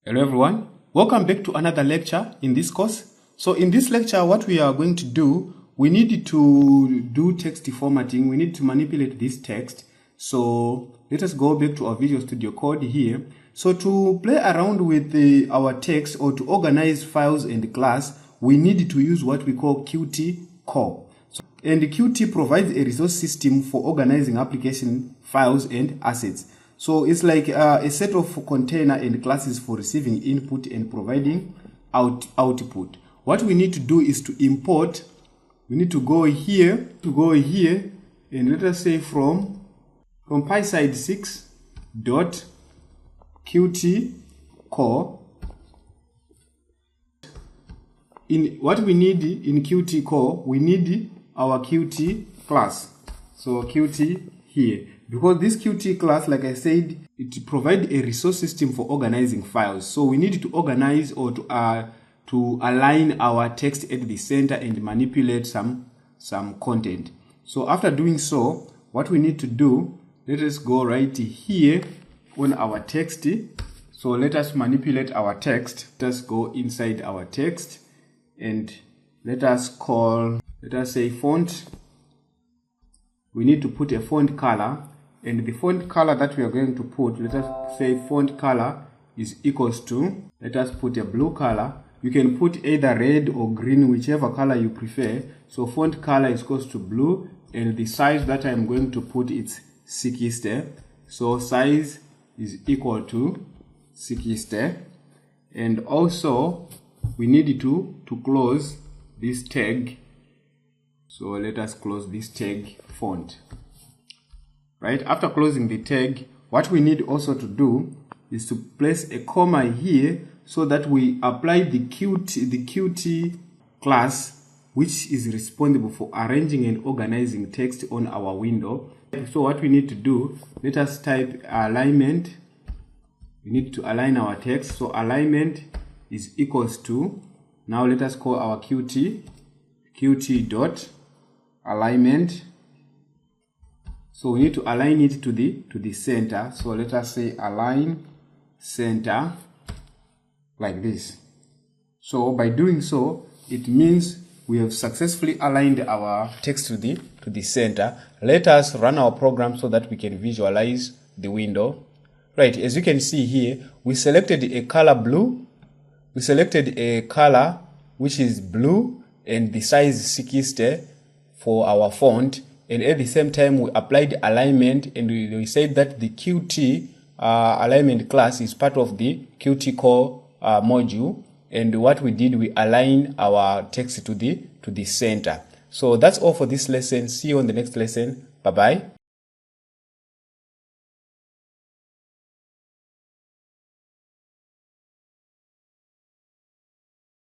Hello everyone, welcome back to another lecture in this course. So in this lecture, what we are going to do, we need to do text formatting. We need to manipulate this text. So let us go back to our Visual Studio Code here. So to play around with our text or to organize files and class, we need to use what we call Qt core. And Qt provides a resource system for organizing application files and assets. So it's like a set of container and classes for receiving input and providing output. What we need to do is to import. We need to go here, and let us say from PySide 6 dot Qt core. In what we need in Qt core, we need our Qt class. So Qt here. Because this Qt class, like I said, it provides a resource system for organizing files. So we need to organize or to align our text at the center and manipulate some content. So after doing so, what we need to do, let us go right here on our text. So let us manipulate our text. Let us go inside our text and let us say font. We need to put a font color. And the font color that we are going to put, let us say font color is equals to, let us put a blue color. You can put either red or green, whichever color you prefer. So font color is equals to blue, and the size that I'm going to put is 60. So size is equal to 60. And also we need to close this tag. So let us close this tag font. Right, after closing the tag, what we need also to do is to place a comma here so that we apply the Qt class, which is responsible for arranging and organizing text on our window. So what we need to do, let us type alignment. We need to align our text. So alignment is equals to, now let us call our Qt dot alignment. So we need to align it to the center. So let us say align center like this. So by doing so, it means we have successfully aligned our text to the center. Let us run our program so that we can visualize the window. Right, as you can see here, we selected a color blue. We selected a color which is blue and the size is 60 for our font. And at the same time, we applied alignment, and we said that the Qt alignment class is part of the Qt core module. And what we did, we align our text to the center. So that's all for this lesson. See you on the next lesson. Bye-bye.